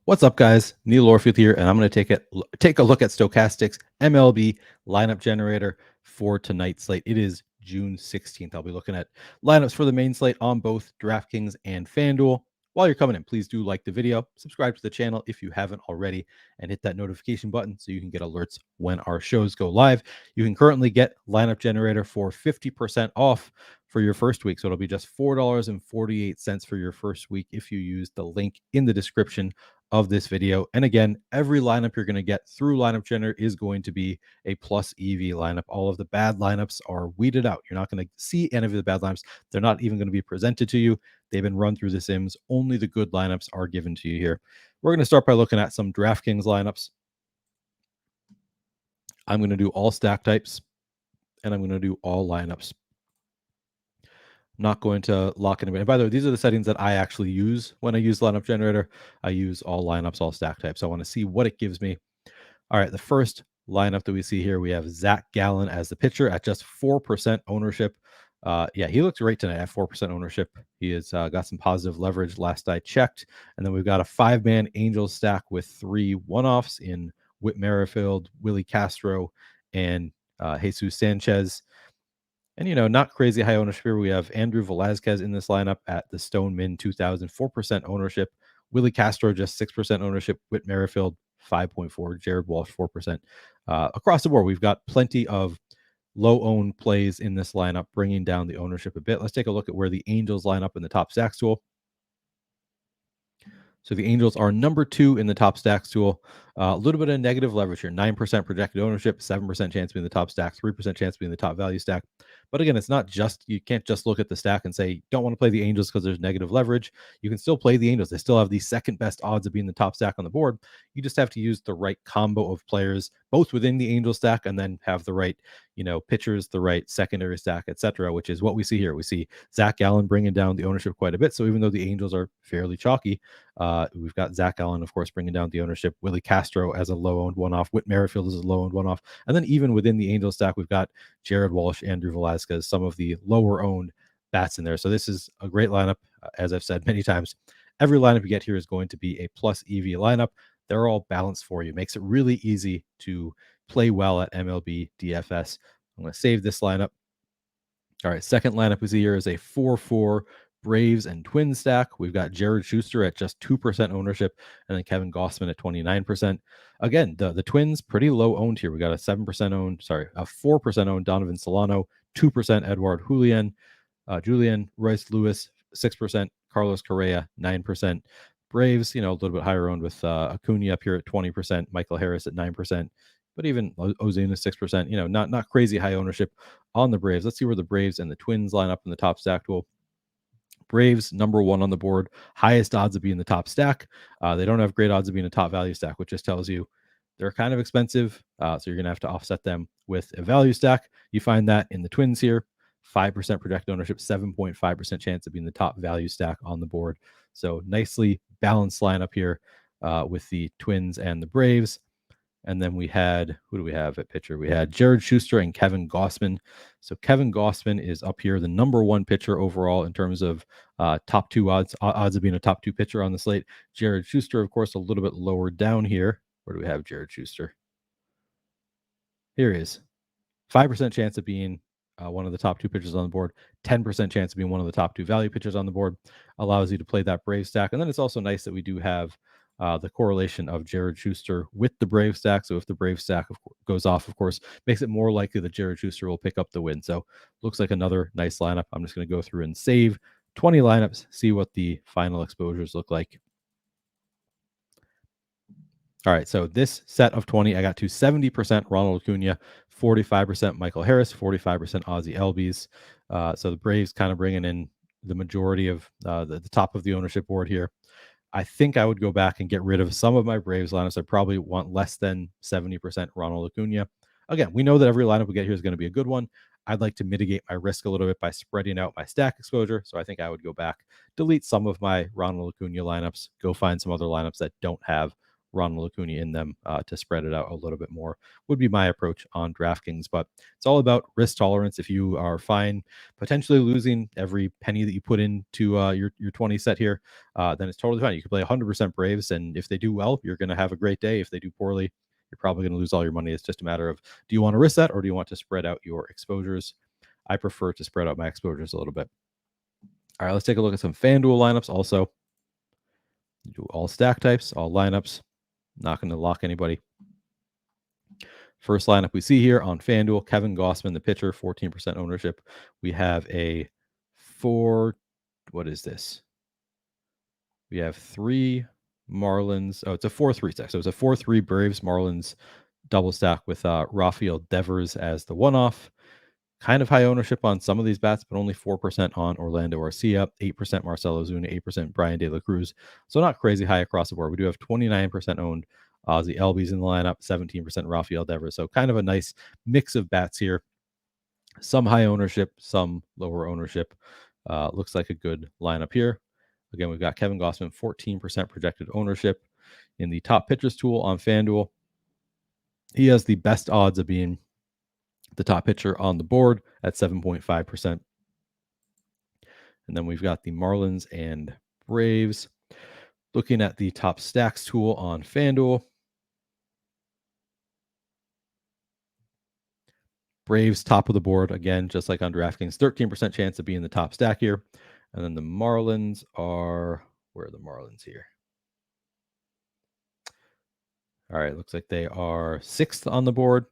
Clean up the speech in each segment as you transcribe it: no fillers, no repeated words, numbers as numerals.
What's up, guys? Neil Orfield here, and I'm going to take a look at Stokastic's MLB Lineup Generator for tonight's slate. It is June 16th. I'll be looking at lineups for the main slate on both DraftKings and FanDuel. While you're coming in, please do like the video, subscribe to the channel if you haven't already, and hit that notification button so you can get alerts when our shows go live. You can currently get Lineup Generator for 50% off for your first week. So it'll be just $4.48 for your first week if you use the link in the description of this video. And again, every lineup you're going to get through Lineup Generator is going to be a plus EV lineup. All of the bad lineups are weeded out. You're not going to see any of the bad lineups. They're not even going to be presented to you. They've been run through the sims. Only the good lineups are given to you here. We're going to start by looking at some DraftKings lineups. I'm going to do all stack types, and I'm going to do all lineups. Not going to lock anybody. And by the way, these are the settings that I actually use when I use Lineup Generator. I use all lineups, all stack types. I want to see what it gives me. All right, the first lineup that we see here, we have Zach Gallen as the pitcher at just 4% ownership. Yeah, he looks great tonight at 4% ownership. He has got some positive leverage last I checked. And then we've got a 5-man Angels stack with 3 one-offs in Whit Merrifield, Willie Castro, and Jesus Sanchez. And, not crazy high ownership here. We have Andrew Velazquez in this lineup at the Stone Min 2000, 4% ownership. Willie Castro, just 6% ownership. Whit Merrifield, 5.4. Jared Walsh, 4%. Across the board, we've got plenty of low-owned plays in this lineup, bringing down the ownership a bit. Let's take a look at where the Angels line up in the top stacks tool. So the Angels are number 2 in the top stacks tool. A little bit of negative leverage here. 9% projected ownership, 7% chance to be in the top stack, 3% chance to be in the top value stack. But again, it's not just, you can't just look at the stack and say, don't want to play the Angels because there's negative leverage. You can still play the Angels. They still have the second best odds of being the top stack on the board. You just have to use the right combo of players, both within the Angel stack, and then have the right, pitchers, the right secondary stack, etc., which is what we see here. We see Zach Gallen bringing down the ownership quite a bit. So even though the Angels are fairly chalky, we've got Zach Gallen, of course, bringing down the ownership. Willie Castro as a low-owned one-off. Whit Merrifield is a low-owned one-off. And then even within the Angel stack, we've got Jared Walsh, Andrew Velazquez, some of the lower-owned bats in there. So this is a great lineup. As I've said many times, every lineup you get here is going to be a plus EV lineup. They're all balanced for you. Makes it really easy to play well at MLB DFS. I'm going to save this lineup. All right, second lineup we see here is a 4-4 Braves and Twins stack. We've got Jared Schuster at just 2% ownership, and then Kevin Gossman at 29%. Again, the Twins pretty low owned here. We got a 4% owned Donovan Solano, 2% Edward Julian Royce Lewis, 6%, Carlos Correa, 9%. Braves, a little bit higher owned with Acuna up here at 20%, Michael Harris at 9%. But even Ozuna 6%, not crazy high ownership on the Braves. Let's see where the Braves and the Twins line up in the top stack tool. Braves, number 1 on the board, highest odds of being the top stack. They don't have great odds of being a top value stack, which just tells you they're kind of expensive. So you're going to have to offset them with a value stack. You find that in the Twins here, 5% projected ownership, 7.5% chance of being the top value stack on the board. So nicely balanced lineup here with the Twins and the Braves. And then we had, who do we have at pitcher? We had Jared Schuster and Kevin Gossman. So Kevin Gossman is up here, the number 1 pitcher overall in terms of top 2 odds of being a top 2 pitcher on the slate. Jared Schuster, of course, a little bit lower down here. Where do we have Jared Schuster? Here he is. 5% chance of being one of the top 2 pitchers on the board. 10% chance of being one of the top 2 value pitchers on the board. Allows you to play that Brave stack. And then it's also nice that we do have the correlation of Jared Schuster with the Brave stack. So if the Brave stack goes off, of course, makes it more likely that Jared Schuster will pick up the win. So looks like another nice lineup. I'm just going to go through and save 20 lineups, see what the final exposures look like. All right, so this set of 20, I got to 70% Ronald Acuna, 45% Michael Harris, 45% Ozzie Albies. So the Braves kind of bringing in the majority of the top of the ownership board here. I think I would go back and get rid of some of my Braves lineups. I probably want less than 70% Ronald Acuna. Again, we know that every lineup we get here is going to be a good one. I'd like to mitigate my risk a little bit by spreading out my stack exposure. So I think I would go back, delete some of my Ronald Acuna lineups, go find some other lineups that don't have Ronald Acuna in them to spread it out a little bit more would be my approach on DraftKings. But it's all about risk tolerance. If you are fine potentially losing every penny that you put into your 20 set here, then it's totally fine. You can play 100% Braves, and if they do well, you're going to have a great day. If they do poorly, you're probably going to lose all your money. It's just a matter of, do you want to risk that, or do you want to spread out your exposures? I prefer to spread out my exposures a little bit. All right, let's take a look at some FanDuel lineups also. Do all stack types, all lineups. Not going to lock anybody. First lineup we see here on FanDuel, Kevin Gausman, the pitcher, 14% ownership. We have a what is this? We have 3 Marlins. Oh, it's a 4-3 stack. So it's a 4-3 Braves Marlins double stack with Orfield Devers as the one-off. Kind of high ownership on some of these bats, but only 4% on Orlando Arcia, 8% Marcell Ozuna, 8% Brian De La Cruz. So not crazy high across the board. We do have 29% owned Ozzy Albies in the lineup, 17% Rafael Devers. So kind of a nice mix of bats here. Some high ownership, some lower ownership. Looks like a good lineup here. Again, we've got Kevin Gausman, 14% projected ownership in the top pitchers tool on FanDuel. He has the best odds of being the top pitcher on the board at 7.5%. And then we've got the Marlins and Braves. Looking at the top stacks tool on FanDuel. Braves top of the board, again, just like on DraftKings, 13% chance of being the top stack here. And then the Marlins are, where are the Marlins here? All right, looks like they are 6th on the board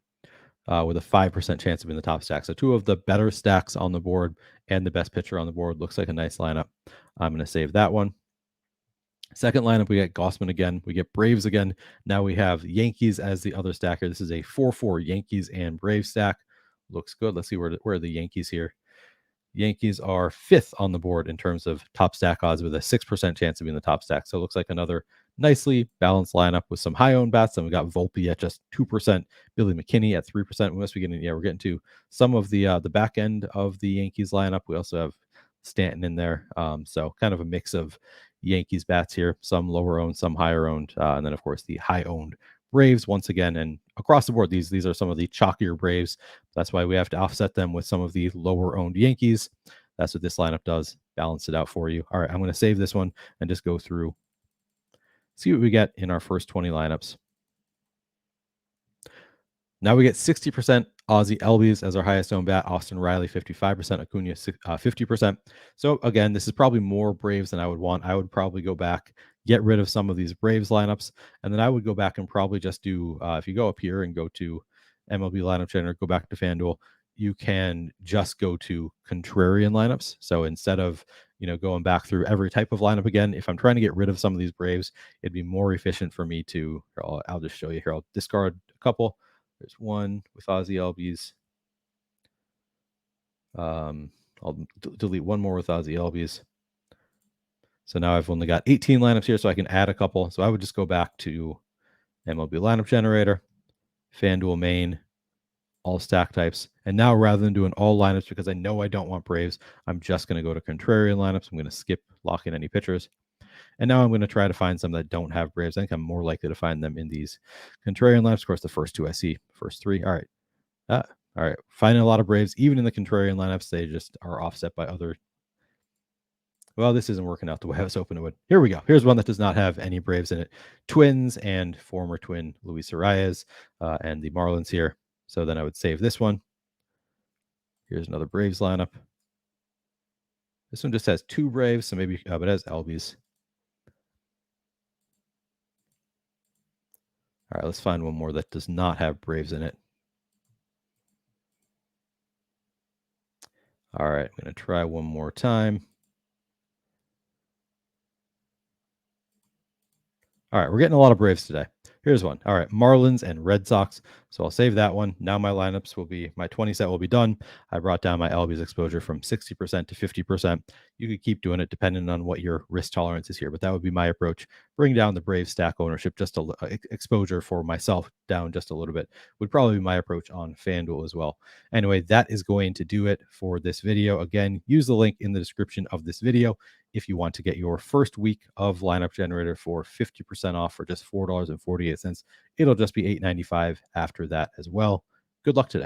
with a 5% chance of being the top stack. So 2 of the better stacks on the board and the best pitcher on the board. Looks like a nice lineup. I'm going to save that one. Second lineup, we get Gausman again. We get Braves again. Now we have Yankees as the other stacker. This is a 4-4 Yankees and Braves stack. Looks good. Let's see where are the Yankees here. Yankees are 5th on the board in terms of top stack odds with a 6% chance of being the top stack. So it looks like another nicely balanced lineup with some high owned bats. And we got Volpe at just 2%, Billy McKinney at 3%. We must be getting, we're getting to some of the back end of the Yankees lineup. We also have Stanton in there. So kind of a mix of Yankees bats here, some lower owned, some higher owned, and then of course the high owned Braves once again. And across the board, these are some of the chalkier Braves. That's why we have to offset them with some of the lower owned Yankees. That's what this lineup does. Balance it out for you. All right, I'm going to save this one and just go through, see what we get in our first 20 lineups. Now we get 60% Ozzy Albies as our highest owned bat. Austin Riley, 55%. Acuna, 50%. So again, this is probably more Braves than I would want. I would probably go back, get rid of some of these Braves lineups, and then I would go back and probably just do, if you go up here and go to MLB Lineup Generator, go back to FanDuel, you can just go to contrarian lineups. So instead of, going back through every type of lineup again, if I'm trying to get rid of some of these Braves, it'd be more efficient for me to, I'll just show you here. I'll discard a couple. There's one with Ozzy Albies. I'll delete one more with Ozzy Albies. So now I've only got 18 lineups here, so I can add a couple. So I would just go back to MLB Lineup Generator, FanDuel main, all stack types. And now rather than doing all lineups, because I know I don't want Braves, I'm just going to go to contrarian lineups. I'm going to skip locking any pitchers. And now I'm going to try to find some that don't have Braves. I think I'm more likely to find them in these contrarian lineups. Of course, the first 2 I see, first 3. All right. All right. Finding a lot of Braves, even in the contrarian lineups, they just are offset by other. Well, this isn't working out the way I was hoping it would. Here we go. Here's one that does not have any Braves in it. Twins and former Twin Luis Arias and the Marlins here. So then I would save this one. Here's another Braves lineup. This one just has 2 Braves, so maybe, but it has Albies. All right, let's find one more that does not have Braves in it. All right, I'm going to try one more time. All right, we're getting a lot of Braves today. Here's one. All right, Marlins and Red Sox. So I'll save that one. Now my lineups will be, my 20 set will be done. I brought down my LB's exposure from 60% to 50%. You could keep doing it depending on what your risk tolerance is here, but that would be my approach. Bring down the Brave stack ownership, just a exposure for myself down just a little bit would probably be my approach on FanDuel as well. Anyway, that is going to do it for this video. Again, use the link in the description of this video if you want to get your first week of Lineup Generator for 50% off for just $4.48. It'll just be $8.95 after that as well. Good luck today.